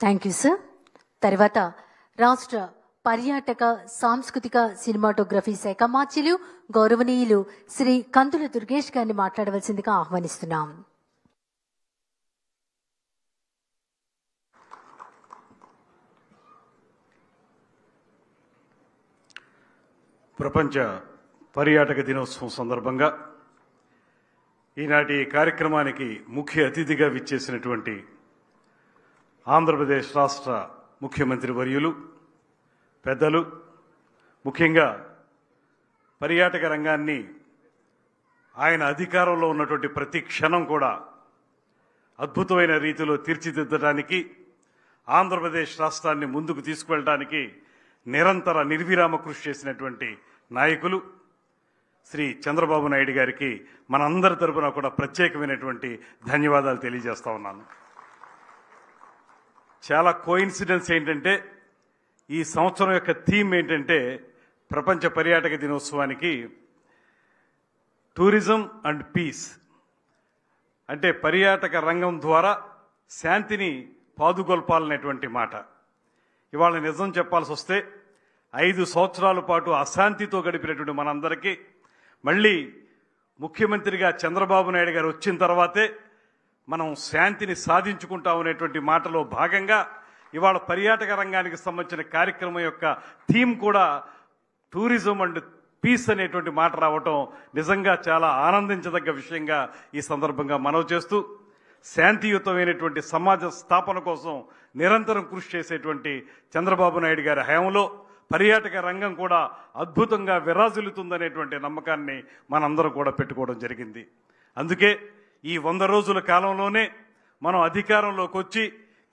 Thank you sir. తర్వాత రాష్ట్ర పర్యాటక సాంస్కృతిక సినిమాటోగ్రఫీ శాఖ మాత్యులు గౌరవనీయులు శ్రీ కందుల దుర్గేష్ గారిని మాట్లాడవలసిందిగా ఆహ్వానిస్తున్నాం. ప్రపంచ పర్యాటక దినోత్సవం సందర్భంగా ఈనాటి కార్యక్రమానికి ముఖ్య అతిథిగా విచ్చేసినటువంటి ఆంధ్రప్రదేశ్ రాష్ట్ర ముఖ్యమంత్రి వర్యులు పెద్దలు, ముఖ్యంగా పర్యాటక రంగాన్ని ఆయన అధికారంలో ఉన్నటువంటి ప్రతి క్షణం కూడా అద్భుతమైన రీతిలో తీర్చిదిద్దడానికి, ఆంధ్రప్రదేశ్ రాష్ట్రాన్ని ముందుకు తీసుకువెళ్ళడానికి నిరంతర నిర్విరామ కృషి చేసినటువంటి నాయకులు శ్రీ చంద్రబాబు నాయుడు గారికి మనందరి తరపున కూడా ప్రత్యేకమైనటువంటి ధన్యవాదాలు తెలియజేస్తా ఉన్నాను. చాలా కోయిన్సిడెన్స్ ఏంటంటే, ఈ సంవత్సరం యొక్క థీమ్ ఏంటంటే, ప్రపంచ పర్యాటక దినోత్సవానికి టూరిజం అండ్ పీస్, అంటే పర్యాటక రంగం ద్వారా శాంతిని పాదుగొల్పాలనేటువంటి మాట. ఇవాళ నిజం చెప్పాల్సి వస్తే 5 సంవత్సరాల పాటు అశాంతితో గడిపినటువంటి మనందరికీ మళ్ళీ ముఖ్యమంత్రిగా చంద్రబాబు నాయుడు గారు వచ్చిన తర్వాతే మనం శాంతిని సాధించుకుంటామనేటువంటి మాటలో భాగంగా ఇవాళ పర్యాటక రంగానికి సంబంధించిన కార్యక్రమం యొక్క థీమ్ కూడా టూరిజం అండ్ పీస్ అనేటువంటి మాట రావటం నిజంగా చాలా ఆనందించదగ్గ విషయంగా ఈ సందర్భంగా మనవి చేస్తూ, శాంతియుతమైనటువంటి సమాజ స్థాపన కోసం నిరంతరం కృషి చేసేటువంటి చంద్రబాబు నాయుడు గారి హయాంలో పర్యాటక రంగం కూడా అద్భుతంగా విరాజిల్లుతుందనేటువంటి నమ్మకాన్ని మనందరం కూడా పెట్టుకోవడం జరిగింది. అందుకే ఈ 100 రోజుల కాలంలోనే మనం అధికారంలోకి వచ్చి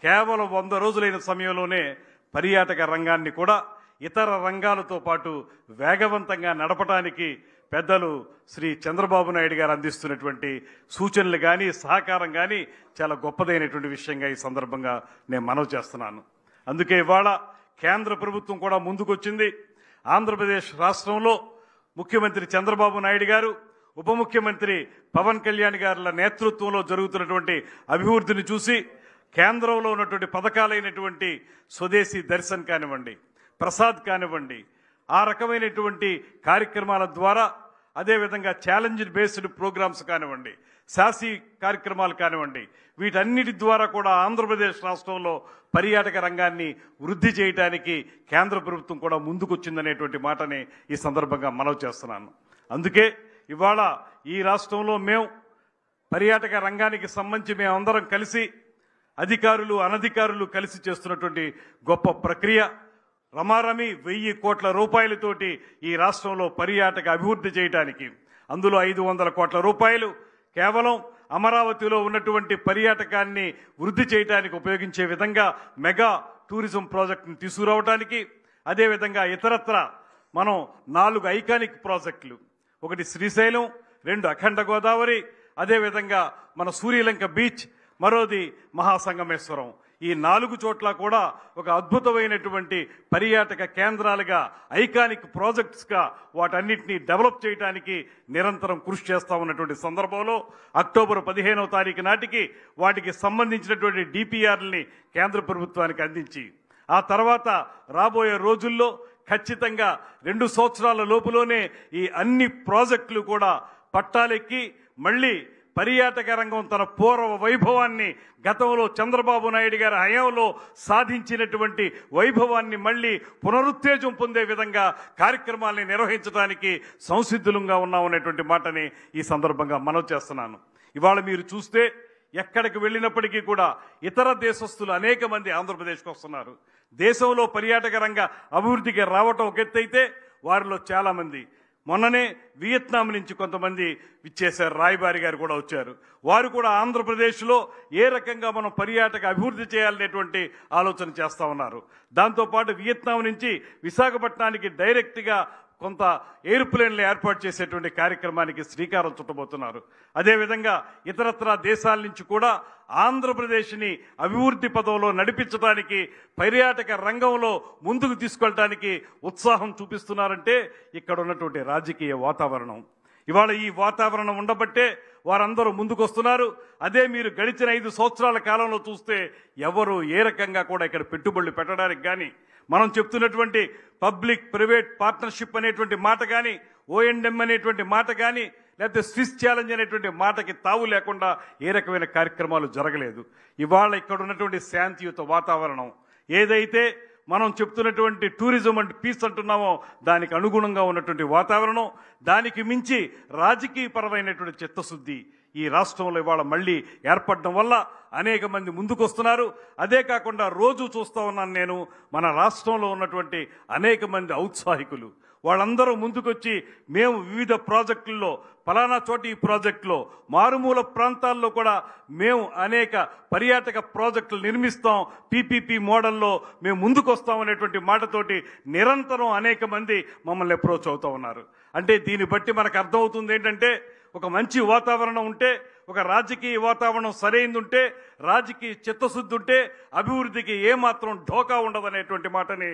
కేవలం 100 రోజులైన సమయంలోనే పర్యాటక రంగాన్ని కూడా ఇతర రంగాలతో పాటు వేగవంతంగా నడపడానికి పెద్దలు శ్రీ చంద్రబాబు నాయుడు గారు అందిస్తున్నటువంటి సూచనలు కానీ సహకారం కానీ చాలా గొప్పదైనటువంటి విషయంగా ఈ సందర్భంగా నేను మనవి చేస్తున్నాను. అందుకే ఇవాళ కేంద్ర ప్రభుత్వం కూడా ముందుకొచ్చింది. ఆంధ్రప్రదేశ్ రాష్ట్రంలో ముఖ్యమంత్రి చంద్రబాబు నాయుడు గారు, ఉప ముఖ్యమంత్రి పవన్ కళ్యాణ్ గారుల నేతృత్వంలో జరుగుతున్నటువంటి అభివృద్ధిని చూసి కేంద్రంలో ఉన్నటువంటి పథకాలైనటువంటి స్వదేశీ దర్శన్ కానివ్వండి, ప్రసాద్ కానివ్వండి, ఆ రకమైనటువంటి కార్యక్రమాల ద్వారా, అదేవిధంగా ఛాలెంజ్ బేస్డ్ ప్రోగ్రామ్స్ కానివ్వండి, శాసీ కార్యక్రమాలు కానివ్వండి, వీటన్నిటి ద్వారా కూడా ఆంధ్రప్రదేశ్ రాష్ట్రంలో పర్యాటక రంగాన్ని వృద్ధి చేయడానికి కేంద్ర ప్రభుత్వం కూడా ముందుకొచ్చిందనేటువంటి మాటని ఈ సందర్భంగా మనవి చేస్తున్నాను. అందుకే ఇవాళ ఈ రాష్ట్రంలో మేము పర్యాటక రంగానికి సంబంధించి మేమందరం కలిసి, అధికారులు అనధికారులు కలిసి చేస్తున్నటువంటి గొప్ప ప్రక్రియ రమారమి 1000 కోట్ల రూపాయలతోటి ఈ రాష్ట్రంలో పర్యాటక అభివృద్ధి చేయడానికి, అందులో 500 కోట్ల రూపాయలు కేవలం అమరావతిలో ఉన్నటువంటి పర్యాటకాన్ని వృద్ధి చేయడానికి ఉపయోగించే విధంగా మెగా టూరిజం ప్రాజెక్టును తీసుకురావడానికి, అదేవిధంగా ఇతరత్ర మనం 4 ఐకానిక్ ప్రాజెక్టులు, ఒకటి శ్రీశైలం, 2 అఖండ గోదావరి, అదేవిధంగా మన సూర్యలంక బీచ్, మరోది మహాసంగమేశ్వరం, ఈ 4 చోట్ల కూడా ఒక అద్భుతమైనటువంటి పర్యాటక కేంద్రాలుగా, ఐకానిక్ ప్రాజెక్ట్స్గా వాటన్నిటినీ డెవలప్ చేయడానికి నిరంతరం కృషి చేస్తా ఉన్నటువంటి సందర్భంలో అక్టోబర్ 15వ తారీఖు నాటికి వాటికి సంబంధించినటువంటి డిపిఆర్లని కేంద్ర ప్రభుత్వానికి అందించి, ఆ తర్వాత రాబోయే రోజుల్లో ఖచ్చితంగా 2 సంవత్సరాల లోపులోనే ఈ అన్ని ప్రాజెక్టులు కూడా పట్టాలెక్కి మళ్ళీ పర్యాటక రంగం తన పూర్వ వైభవాన్ని, గతంలో చంద్రబాబు నాయుడు గారి హయాంలో సాధించినటువంటి వైభవాన్ని మళ్ళీ పునరుత్తేజం పొందే విధంగా కార్యక్రమాల్ని నిర్వహించడానికి సంసిద్ధులంగా ఉన్నామనేటువంటి మాటని ఈ సందర్భంగా మనవి చేస్తున్నాను. ఇవాళ మీరు చూస్తే ఎక్కడికి వెళ్ళినప్పటికీ కూడా ఇతర దేశస్తులు అనేక మంది ఆంధ్రప్రదేశ్కి వస్తున్నారు. దేశంలో పర్యాటక రంగ అభివృద్ధికి రావటం ఒక ఎత్తైతే, వారిలో చాలా మంది మొన్ననే వియత్నాం నుంచి కొంతమంది విచ్చేశారు, రాయబారి గారు కూడా వచ్చారు. వారు కూడా ఆంధ్రప్రదేశ్లో ఏ రకంగా మనం పర్యాటక అభివృద్ధి చేయాలనేటువంటి ఆలోచన చేస్తూ ఉన్నారు. దాంతోపాటు వియత్నాం నుంచి విశాఖపట్నానికి డైరెక్ట్గా కొంత ఎయిర్ప్లేన్లు ఏర్పాటు చేసేటువంటి కార్యక్రమానికి శ్రీకారం చుట్టబోతున్నారు. అదేవిధంగా ఇతరత్ర దేశాల నుంచి కూడా ఆంధ్రప్రదేశ్ని అభివృద్ధి పదంలో నడిపించడానికి, పర్యాటక రంగంలో ముందుకు తీసుకెళ్ళడానికి ఉత్సాహం చూపిస్తున్నారంటే ఇక్కడ ఉన్నటువంటి రాజకీయ వాతావరణం. ఇవాళ ఈ వాతావరణం ఉండబట్టే వారందరూ ముందుకొస్తున్నారు. అదే మీరు గడిచిన 5 సంవత్సరాల కాలంలో చూస్తే ఎవరు ఏ రకంగా కూడా ఇక్కడ పెట్టుబడులు పెట్టడానికి కానీ, మనం చెప్తున్నటువంటి పబ్లిక్ ప్రైవేట్ పార్ట్నర్షిప్ అనేటువంటి మాట కానీ, O&M అనేటువంటి మాట కానీ, లేకపోతే స్విస్ ఛాలెంజ్ అనేటువంటి మాటకి తావు లేకుండా ఏ రకమైన కార్యక్రమాలు జరగలేదు. ఇవాళ ఇక్కడ ఉన్నటువంటి శాంతియుత వాతావరణం ఏదైతే మనం చెప్తున్నటువంటి టూరిజం అండ్ పీస్ అంటున్నామో దానికి అనుగుణంగా ఉన్నటువంటి వాతావరణం, దానికి మించి రాజకీయపరమైనటువంటి చిత్తశుద్ధి ఈ రాష్ట్రంలో ఇవాళ మళ్ళీ ఏర్పడడం వల్ల అనేక మంది ముందుకొస్తున్నారు. అదే కాకుండా రోజు చూస్తూ ఉన్నాను నేను, మన రాష్ట్రంలో ఉన్నటువంటి అనేక మంది ఔత్సాహికులు వాళ్ళందరూ ముందుకొచ్చి మేము వివిధ ప్రాజెక్టుల్లో ఫలానా చోట ఈ ప్రాజెక్టులో మారుమూల ప్రాంతాల్లో కూడా మేము అనేక పర్యాటక ప్రాజెక్టులు నిర్మిస్తాం, PPP మోడల్లో మేము ముందుకొస్తాం అనేటువంటి మాటతోటి నిరంతరం అనేక మంది మమ్మల్ని అప్రోచ్ అవుతూ ఉన్నారు. అంటే దీన్ని బట్టి మనకు అర్థమవుతుంది ఏంటంటే, ఒక మంచి వాతావరణం ఉంటే, ఒక రాజకీయ వాతావరణం సరైనది ఉంటే, రాజకీయ చిత్తశుద్ధి ఉంటే అభివృద్ధికి ఏమాత్రం ఢోకా ఉండదనేటువంటి మాటని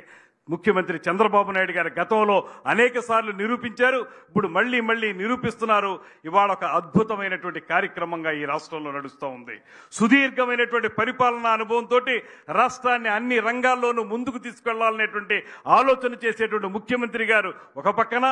ముఖ్యమంత్రి చంద్రబాబు నాయుడు గారి గతంలో అనేక సార్లు నిరూపించారు. ఇప్పుడు మళ్ళీ నిరూపిస్తున్నారు. ఇవాళ ఒక అద్భుతమైనటువంటి కార్యక్రమంగా ఈ రాష్ట్రంలో నడుస్తూ ఉంది. సుదీర్ఘమైనటువంటి పరిపాలనా అనుభవంతో రాష్ట్రాన్ని అన్ని రంగాల్లోనూ ముందుకు తీసుకెళ్లాలనేటువంటి ఆలోచన చేసేటువంటి ముఖ్యమంత్రి గారు ఒక పక్కన,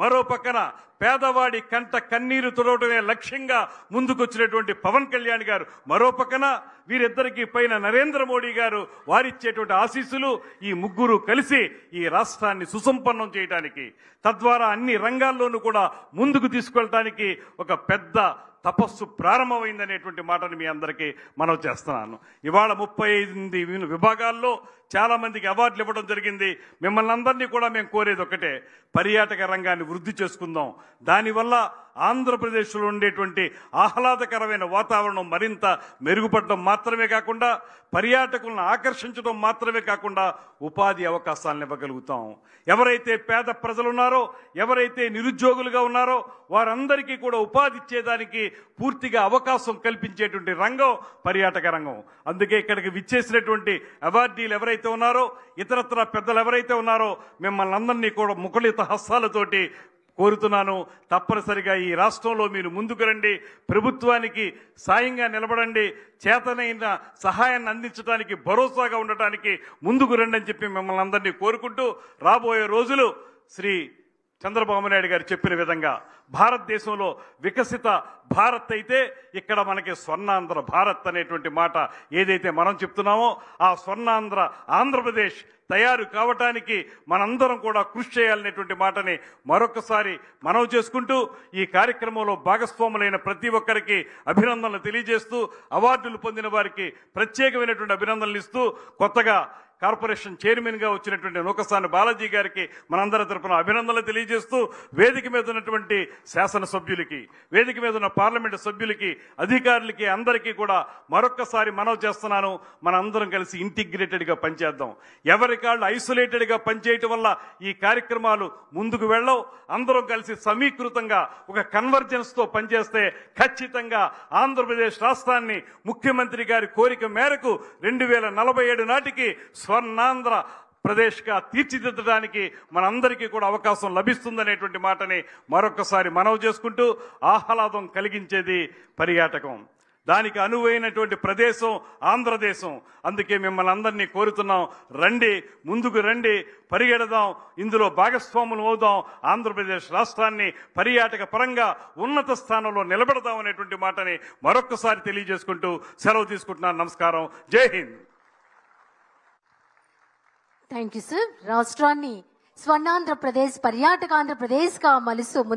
మరో పక్కన పేదవాడి కంట కన్నీరు తుడవటమే లక్ష్యంగా ముందుకొచ్చినటువంటి పవన్ కళ్యాణ్ గారు మరో పక్కన, వీరిద్దరికీ పైన నరేంద్ర మోడీ గారు వారిచ్చేటువంటి ఆశీస్సులు, ఈ ముగ్గురు కలిసి ఈ రాష్ట్రాన్ని సుసంపన్నం చేయడానికి, తద్వారా అన్ని రంగాల్లోనూ కూడా ముందుకు తీసుకెళ్ళటానికి ఒక పెద్ద తపస్సు ప్రారంభమైందనేటువంటి మాటను మీ అందరికీ మనవి చేస్తున్నాను. ఇవాళ 35 విభాగాల్లో చాలా మందికి అవార్డులు ఇవ్వడం జరిగింది. మిమ్మల్ని అందరినీ కూడా మేము కోరేది ఒకటే, పర్యాటక రంగాన్ని వృద్ధి చేసుకుందాం. దానివల్ల ఆంధ్రప్రదేశ్లో ఉండేటువంటి ఆహ్లాదకరమైన వాతావరణం మరింత మెరుగుపడడం మాత్రమే కాకుండా, పర్యాటకులను ఆకర్షించడం మాత్రమే కాకుండా ఉపాధి అవకాశాలను ఇవ్వగలుగుతాం. ఎవరైతే పేద ప్రజలు ఉన్నారో, ఎవరైతే నిరుద్యోగులుగా ఉన్నారో వారందరికీ కూడా ఉపాధి ఇచ్చేదానికి పూర్తిగా అవకాశం కల్పించేటువంటి రంగం పర్యాటక రంగం. అందుకే ఇక్కడికి విచ్చేసినటువంటి అవార్డీలు ఎవరైతే ఉన్నారో, ఇతరత్ర పెద్దలు ఎవరైతే ఉన్నారో, మిమ్మల్ని అందరినీ కూడా ముఖలిత హస్తాలతోటి కోరుతున్నాను. తప్పనిసరిగా ఈ రాష్ట్రంలో మీరు ముందుకు రండి, ప్రభుత్వానికి సాయంగా నిలబడండి, చేతనైన సహాయాన్ని అందించడానికి, భరోసాగా ఉండటానికి ముందుకు రండి అని చెప్పి మిమ్మల్ని అందరినీ కోరుకుంటూ, రాబోయే రోజులు శ్రీ చంద్రబాబు నాయుడు గారు చెప్పిన విధంగా భారతదేశంలో వికసిత భారత్ అయితే, ఇక్కడ మనకి స్వర్ణాంధ్ర భారత్ అనేటువంటి మాట ఏదైతే మనం చెప్తున్నామో, ఆ స్వర్ణాంధ్ర ఆంధ్రప్రదేశ్ తయారు కావటానికి మనందరం కూడా కృషి చేయాలనేటువంటి మాటని మరొకసారి మనవి చేసుకుంటూ, ఈ కార్యక్రమంలో భాగస్వాములైన ప్రతి ఒక్కరికి అభినందనలు తెలియజేస్తూ, అవార్డులు పొందిన వారికి ప్రత్యేకమైనటువంటి అభినందనలు ఇస్తూ, కొత్తగా కార్పొరేషన్ చైర్మన్ గా వచ్చినటువంటి నూకసాని బాలాజీ గారికి మనందరి తరపున అభినందనలు తెలియజేస్తూ, వేదిక మీద ఉన్నటువంటి శాసనసభ్యులకి, వేదిక మీద ఉన్న పార్లమెంటు సభ్యులకి, అధికారులకి అందరికీ కూడా మరొక్కసారి మనవి చేస్తున్నాను, మనందరం కలిసి ఇంటిగ్రేటెడ్ గా పనిచేద్దాం. ఎవరి కాళ్ళు ఐసోలేటెడ్ గా పనిచేయటం వల్ల ఈ కార్యక్రమాలు ముందుకు వెళ్ళవు. అందరం కలిసి సమీకృతంగా ఒక కన్వర్జెన్స్ తో పనిచేస్తే ఖచ్చితంగా ఆంధ్రప్రదేశ్ రాష్ట్రాన్ని ముఖ్యమంత్రి గారి కోరిక మేరకు 2047 నాటికి స్వర్ణాంధ్ర ప్రదేశ్గా తీర్చిదిద్దడానికి మనందరికీ కూడా అవకాశం లభిస్తుందనేటువంటి మాటని మరొకసారి మనవి చేసుకుంటూ, ఆహ్లాదం కలిగించేది పర్యాటకం, దానికి అనువైనటువంటి ప్రదేశం ఆంధ్రదేశం. అందుకే మిమ్మల్ని అందరినీ కోరుతున్నాం, రండి, ముందుకు రండి, పరిగెడదాం, ఇందులో భాగస్వాములు అవుదాం, ఆంధ్రప్రదేశ్ రాష్ట్రాన్ని పర్యాటక పరంగా ఉన్నత స్థానంలో నిలబెడదాం అనేటువంటి మాటని మరొకసారి తెలియజేసుకుంటూ సెలవు తీసుకుంటున్నాను. నమస్కారం. జై హింద్. Thank you sir. రాష్ట్రాన్ని స్వర్ణాంధ్రప్రదేశ్, పర్యాటక ఆంధ్రప్రదేశ్ గా మలుస్తూ